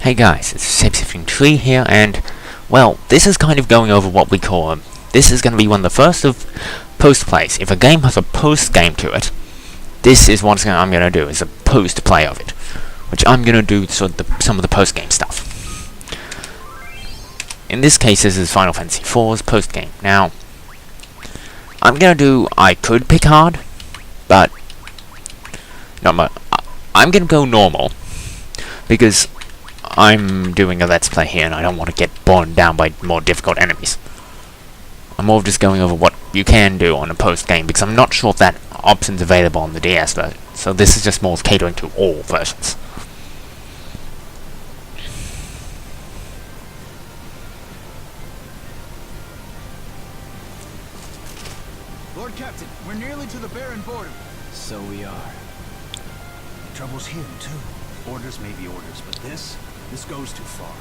Hey guys, it's FF4 here, and, well, this is kind of going over what we call this is going to be one of the first of post-plays. If a game has a post-game to it, this is what I'm going to do, is a post-play of it. Which I'm going to do some of the post-game stuff. In this case, this is Final Fantasy IV's post-game. Now, I could pick hard, but I'm going to go normal, because I'm doing a Let's Play here and I don't want to get bogged down by more difficult enemies. I'm more of just going over what you can do on a post-game, because I'm not sure if that option's available on the DS version, so this is just more catering to all versions. Lord Captain, we're nearly to the Baron border. So we are. The trouble's him, too. Orders may be orders, but this goes too far.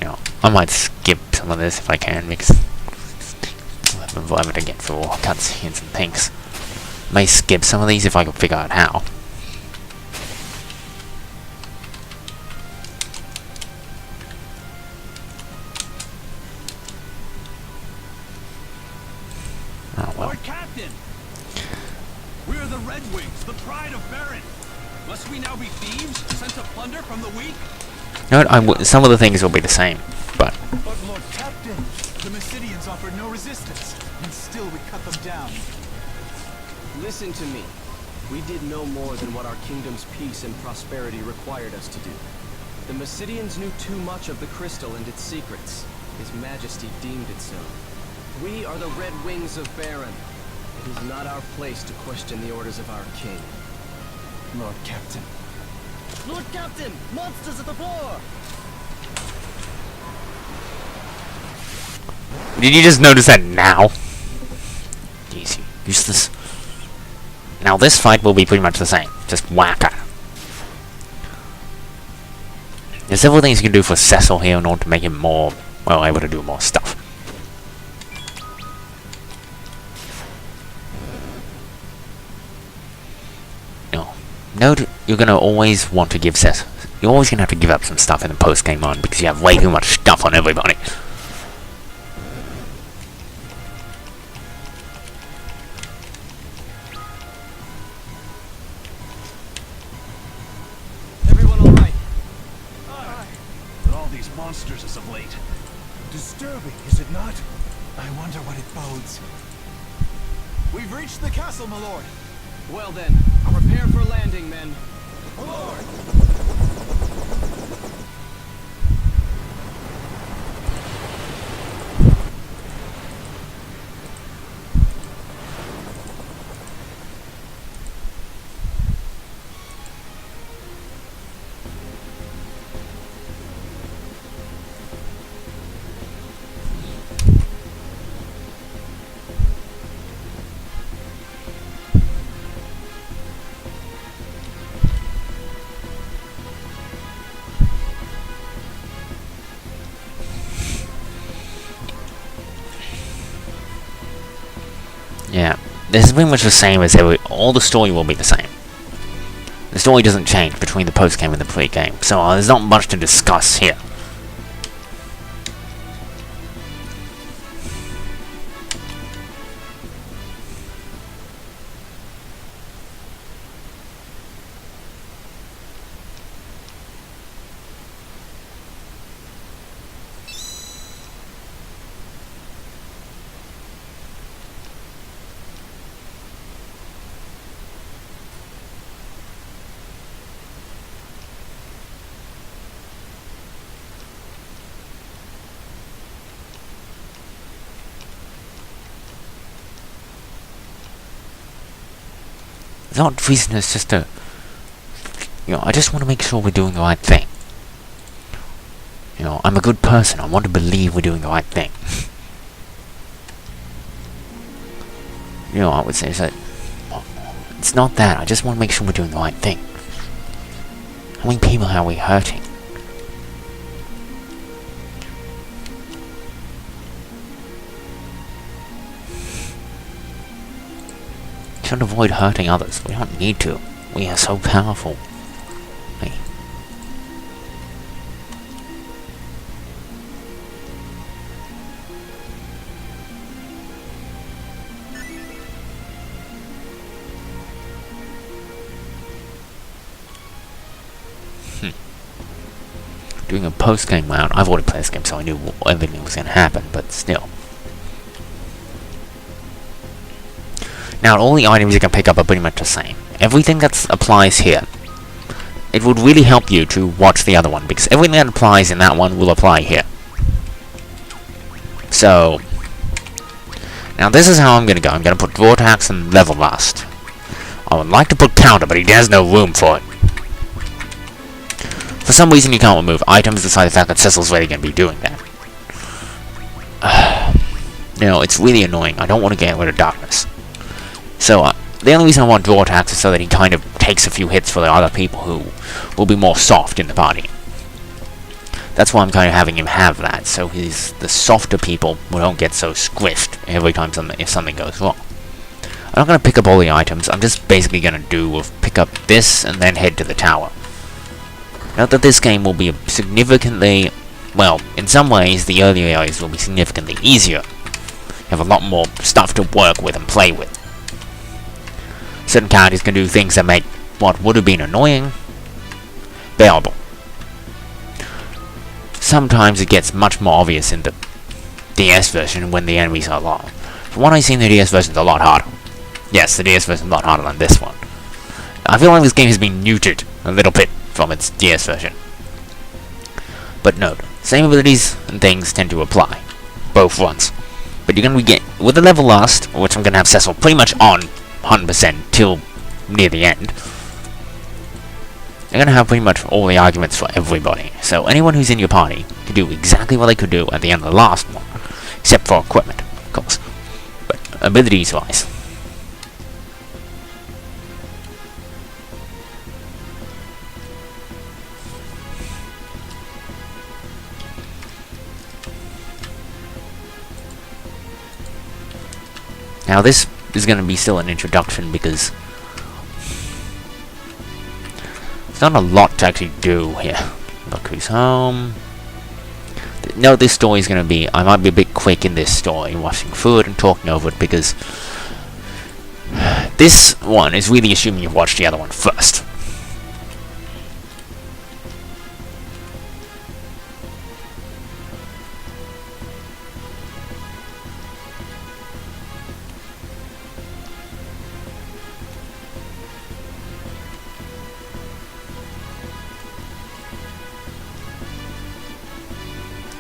You know, I might skip some of this if I can, because I'm able to get through all cutscenes and things. May skip some of these if I can figure out how. Oh well. Lord Captain! We're the Red Wings, the pride of Baron. Must we now be thieves, sent to plunder from the weak? You know what, some of the things will be the same, but Lord Captain, the Mysidians offered no resistance, and still we cut them down. Listen to me. We did no more than what our kingdom's peace and prosperity required us to do. The Mysidians knew too much of the crystal and its secrets. His Majesty deemed it so. We are the Red Wings of Baron. It is not our place to question the orders of our king. Lord Captain. Lord Captain! Monsters at the floor! did you just notice that now? Easy, useless. Now this fight will be pretty much the same. Just whack her. There's several things you can do for Cecil here in order to make him more, well, able to do more stuff. Note, you're gonna always want to give Cecil. You're always gonna have to give up some stuff in the post-game run because you have way too much stuff on everybody. Everyone all right? Aye. But all these monsters as of late. Disturbing, is it not? I wonder what it bodes. We've reached the castle, my lord. Well then, prepare for landing, men. Lord! Yeah, this is pretty much the same as all the story will be the same. The story doesn't change between the post-game and the pre-game, so there's not much to discuss here. It's not reason, it's just a... You know, I just want to make sure we're doing the right thing. You know, I'm a good person, I want to believe we're doing the right thing. You know, I would say, it's not that, I just want to make sure we're doing the right thing. How many people are we hurting? Should avoid hurting others. We don't need to. We are so powerful. Hey. doing a post-game round. I've already played this game, so I knew everything was going to happen, but still. Now, all the items you can pick up are pretty much the same. Everything that applies here, it would really help you to watch the other one, because everything that applies in that one will apply here. So, now this is how I'm going to go. I'm going to put Vortex and Level Last. I would like to put Counter, but he has no room for it. For some reason you can't remove items, despite the fact that Cecil's really going to be doing that. You know, it's really annoying. I don't want to get rid of Darkness. So, the only reason I want Draw Attacks is so that he kind of takes a few hits for the other people who will be more soft in the party. That's why I'm kind of having him have that, so he's the softer people who don't get so squiffed every time if something goes wrong. I'm not going to pick up all the items, I'm just basically going to pick up this and then head to the tower. Note that this game will be significantly, well, in some ways the earlier areas will be significantly easier. You have a lot more stuff to work with and play with. Certain characters can do things that make what would have been annoying bearable. Sometimes it gets much more obvious in the DS version when the enemies are long. From what I've seen, the DS version is a lot harder. Yes, the DS version is a lot harder than this one. I feel like this game has been neutered a little bit from its DS version. But note, same abilities and things tend to apply. Both runs. But you're going to get, with the Level Last, which I'm going to have Cecil pretty much on 100% till near the end, you're going to have pretty much all the arguments for everybody. So anyone who's in your party can do exactly what they could do at the end of the last one. Except for equipment, of course. But abilities-wise. Now this is going to be still an introduction because there's not a lot to actually do here. Look who's home. No, this story is going to be, I might be a bit quick in this story, watching through it and talking over it, because this one is really assuming you've watched the other one first.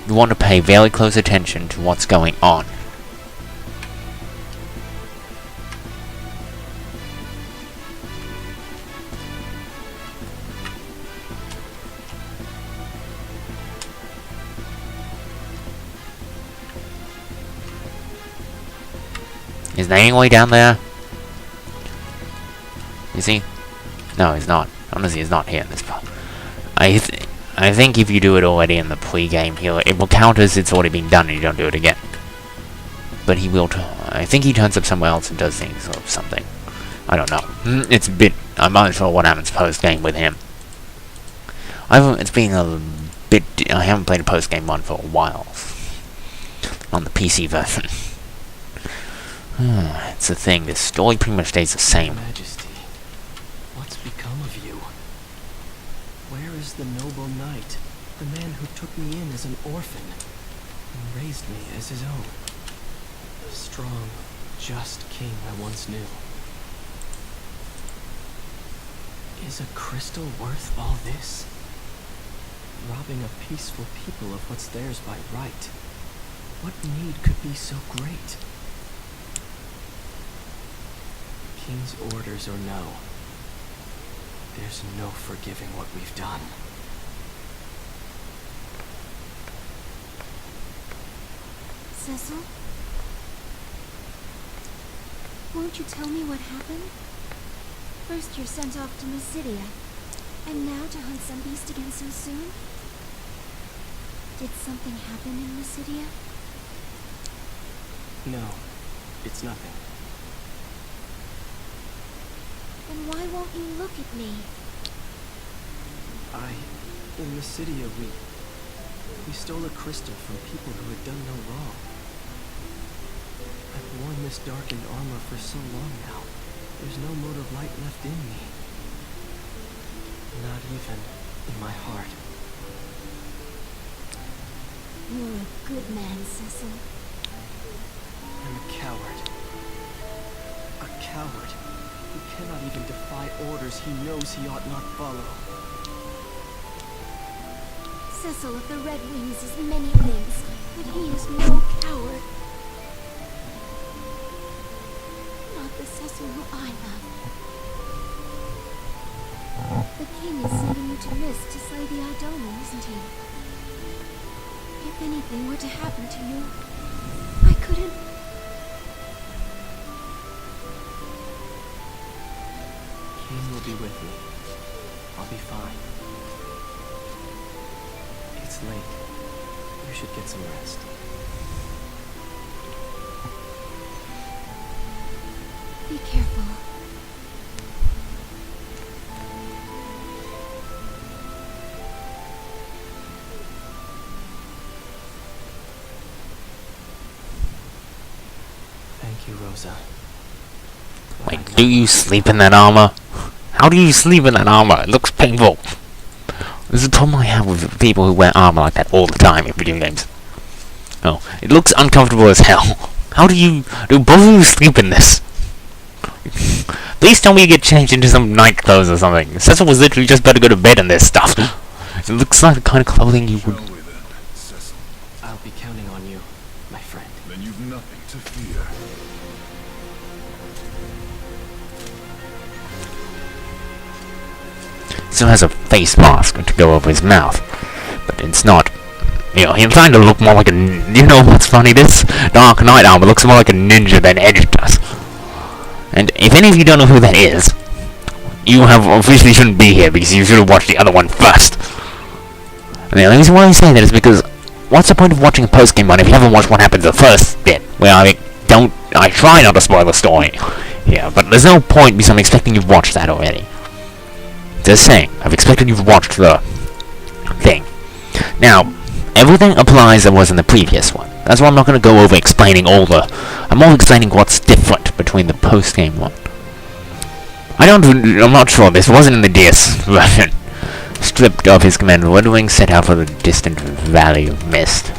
You want to pay very close attention to what's going on. Is there any way down there? Is he? No, he's not. Honestly, he's not here in this part. I think if you do it already in the pre-game here, it will count as it's already been done and you don't do it again. But he will, I think he turns up somewhere else and does things or something. I don't know. It's a bit, I'm not sure what happens post-game with him. It's been a bit, I haven't played a post-game one for a while. On the PC version. It's the thing, this story pretty much stays the same. Majesty, what's become of you? Where is the noble knight, the man who took me in as an orphan, and raised me as his own? The strong, just king I once knew. Is a crystal worth all this? Robbing a peaceful people of what's theirs by right. What need could be so great? King's orders or no, there's no forgiving what we've done. Cecil? Won't you tell me what happened? First you're sent off to Mysidia, and now to hunt some beast again so soon? Did something happen in Mysidia? No, it's nothing. Then why won't you look at me? In Mysidia, we stole a crystal from people who had done no wrong. I've worn this darkened armor for so long now. There's no mote of light left in me. Not even in my heart. You're a good man, Cecil. I'm a coward. A coward who cannot even defy orders he knows he ought not follow. Cecil of the Red Wings is many things, but he is no coward. Not the Cecil who I love. The king is sending you to Mist to slay the Idolin, isn't he? If anything were to happen to you, I couldn't... King will be with me. I'll be fine. It's late. You should get some rest. Be careful. Thank you, Rosa. Wait, do you sleep in that armor? How do you sleep in that armor? It looks painful. This is a problem I have with people who wear armor like that all the time in video games. Oh, it looks uncomfortable as hell. How do both of you sleep in this? Please tell me you get changed into some night clothes or something. Cecil was literally just about to go to bed in this stuff. It looks like the kind of clothing you would... Shall we then, Cecil? I'll be counting on you, my friend. Then you've nothing to fear. Still has a face mask to go over his mouth, but it's not. You know, he's trying to look more like a. You know what's funny? This Dark Knight armor looks more like a ninja than Edge does. And if any of you don't know who that is, you have officially shouldn't be here because you should have watched the other one first. And the only reason why I say that is because what's the point of watching a post-game one if you haven't watched what happens the first bit? Where I try not to spoil the story. Yeah, but there's no point because I'm expecting you've watched that already. Just saying, I've expected you've watched the thing. Now, everything applies that was in the previous one. That's why I'm not going to go over explaining all the... I'm more explaining what's different between the post-game one. I'm not sure, this wasn't in the DS version. Stripped of his command, Red Wing set out for the distant Valley of Mist.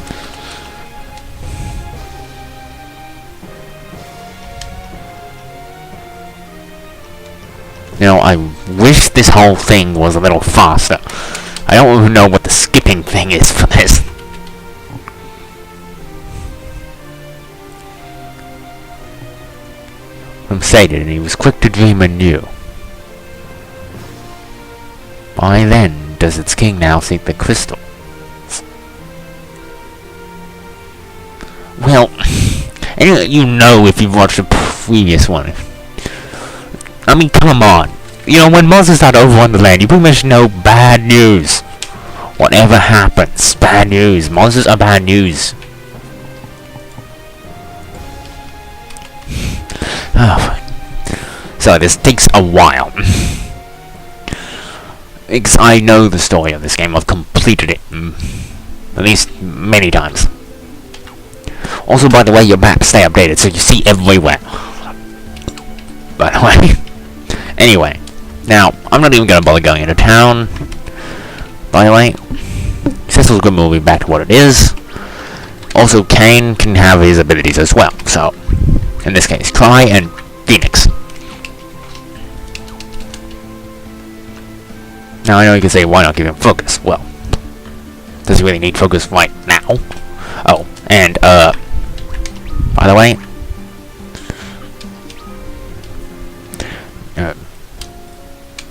You know, I wish this whole thing was a little faster. I don't even know what the skipping thing is for this. Sated, and he was quick to dream anew. Why then does its king now seek the crystal? Well, anyway, you know if you've watched the previous one. I mean, come on. You know, when monsters start over on the land, you pretty much know bad news. Whatever happens, bad news. Monsters are bad news. Oh. So this takes a while. Because I know the story of this game. I've completed it. At least many times. Also, by the way, your maps stay updated, so you see everywhere. By the way. Anyway, now, I'm not even going to bother going into town. By the way, Cecil's going to move me back to what it is. Also, Kane can have his abilities as well, so, in this case, Try and Phoenix. Now, I know you can say, why not give him focus? Well, does he really need focus right now? Oh, and, by the way,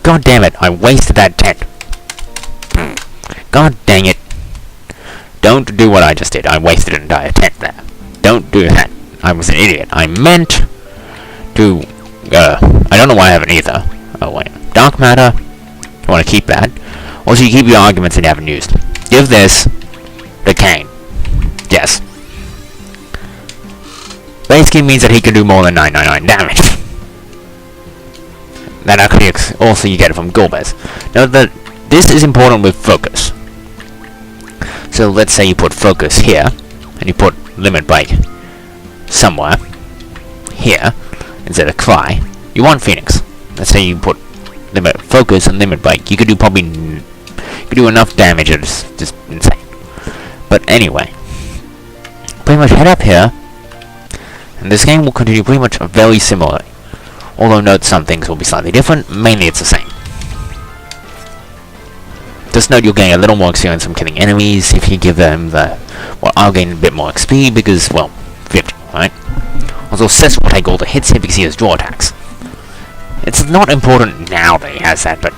God damn it, I wasted that tent. God dang it. Don't do what I just did. I wasted an entire tent there. Don't do that. I was an idiot. I meant to, I don't know why I haven't either. Oh wait, dark matter. You want to keep that. Also, you keep your arguments that you haven't used. Give this to Kane. Yes. Basically means that he can do more than 999 damage. That actually also you get it from Golbez. Now that this is important with focus. So let's say you put focus here, and you put limit break somewhere here instead of Cry. You want Phoenix. Let's say you put limit focus and limit break. You could do enough damage. It's just insane. But anyway, pretty much head up here, and this game will continue pretty much very similarly. Although note some things will be slightly different, mainly it's the same. Just note you'll gain a little more experience from killing enemies if you give them the... Well, I'll gain a bit more XP because, well, 50, right? Also, Cecil will take all the hits here because he has draw attacks. It's not important now that he has that, but...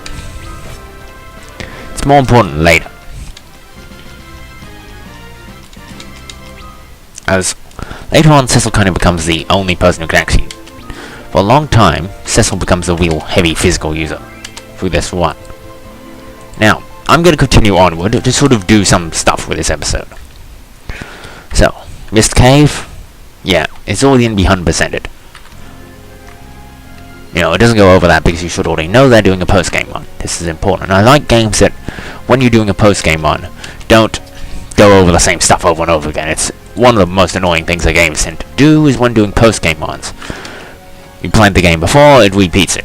it's more important later. As later on, Cecil kind of becomes the only person who can actually... For a long time, Cecil becomes the real heavy physical user through this run. Now, I'm going to continue onward to sort of do some stuff with this episode. So, Mist Cave, yeah, it's already going to be 100%ed. You know, it doesn't go over that because you should already know they're doing a post-game run. This is important. I like games that, when you're doing a post-game run, don't go over the same stuff over and over again. It's one of the most annoying things that games tend to do is when doing post-game runs. You played the game before, it repeats it.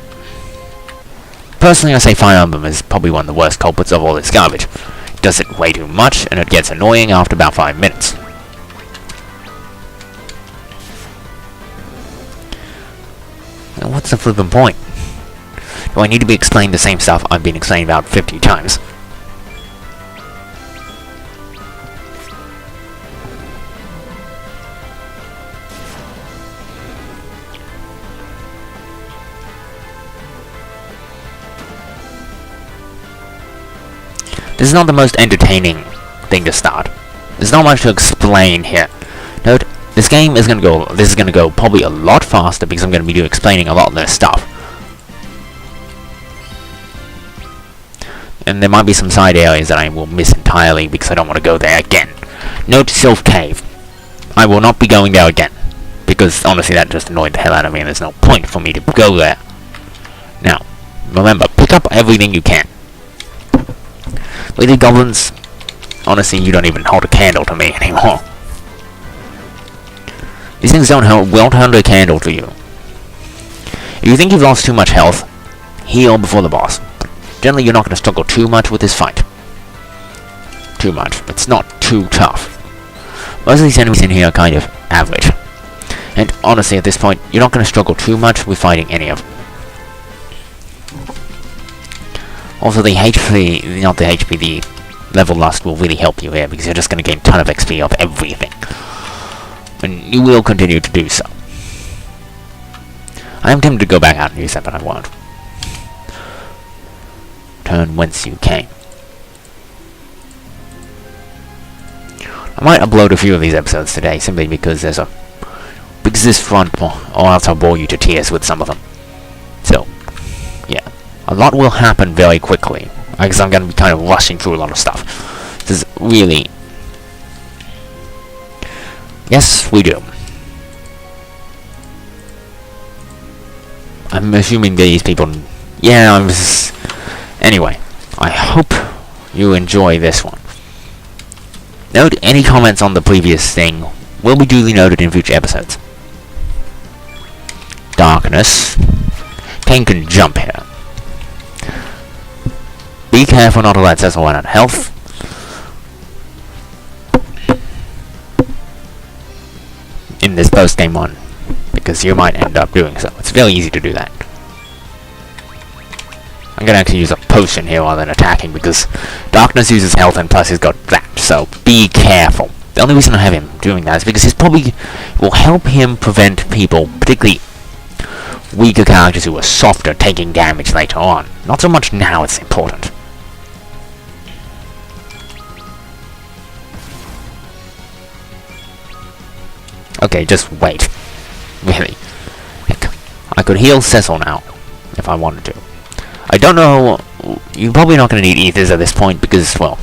Personally, I say Fire Emblem is probably one of the worst culprits of all this garbage. It does it way too much, and it gets annoying after about 5 minutes. Now, what's the flippin' point? Do I need to be explained the same stuff I've been explaining about 50 times? This is not the most entertaining thing to start. There's not much to explain here. Note, this is gonna go probably a lot faster because I'm gonna be explaining a lot of this stuff. And there might be some side areas that I will miss entirely because I don't want to go there again. Note Sylph Cave. I will not be going there again. Because honestly that just annoyed the hell out of me and there's no point for me to go there. Now, remember, pick up everything you can. Lady Goblins, honestly, you don't even hold a candle to me anymore. These things won't hold a candle to you. If you think you've lost too much health, heal before the boss. Generally, you're not going to struggle too much with this fight. Too much. It's not too tough. Most of these enemies in here are kind of average. And honestly, at this point, you're not going to struggle too much with fighting any of them. Also, the level lust will really help you here because you're just going to gain a ton of XP off everything. And you will continue to do so. I am tempted to go back out and use that, but I won't. Turn whence you came. I might upload a few of these episodes today, simply because this front, or else I'll bore you to tears with some of them. So, yeah. A lot will happen very quickly, because I'm going to be kind of rushing through a lot of stuff. This is really... Yes, we do. I'm assuming these people... Yeah, I'm just... Anyway, I hope you enjoy this one. Note any comments on the previous thing will be duly noted in future episodes. Darkness. Kane can jump here. Be careful not to let Cecil run out of health. In this post-game one, because you might end up doing so. It's very easy to do that. I'm gonna actually use a potion here rather than attacking, because Darkness uses health and plus he's got that, so be careful. The only reason I have him doing that is because he's probably will help him prevent people, particularly weaker characters who are softer, taking damage later on. Not so much now, it's important. Okay, just wait. Really. Heck, I could heal Cecil now, if I wanted to. I don't know... You're probably not going to need ethers at this point, because, well...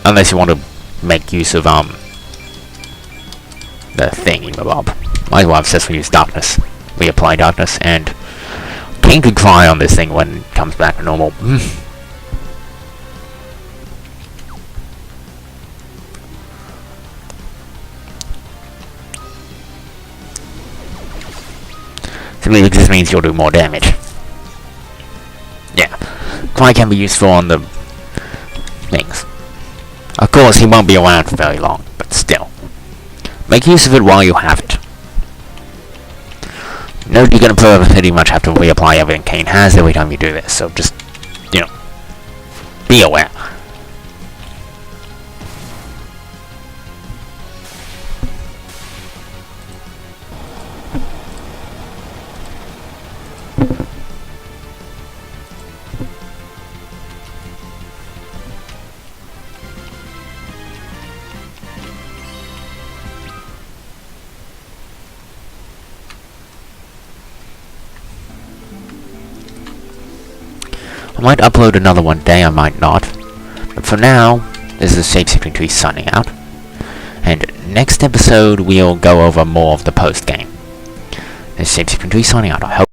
Unless you want to make use of, the thingy-mabob. Might as well have Cecil use Darkness. Reapply Darkness, and... King could cry on this thing when it comes back to normal. Simply because this means you'll do more damage. Yeah. Cry can be useful on the things. Of course, he won't be around for very long, but but still. Make use of it while you have it. Note you're going to pretty much have to reapply everything Kane has every time you do this, so just, you know, be aware. I might upload another one day, I might not. But for now, this is Shape63 signing out. And next episode, we'll go over more of the post-game. This is Shape63 signing out. I hope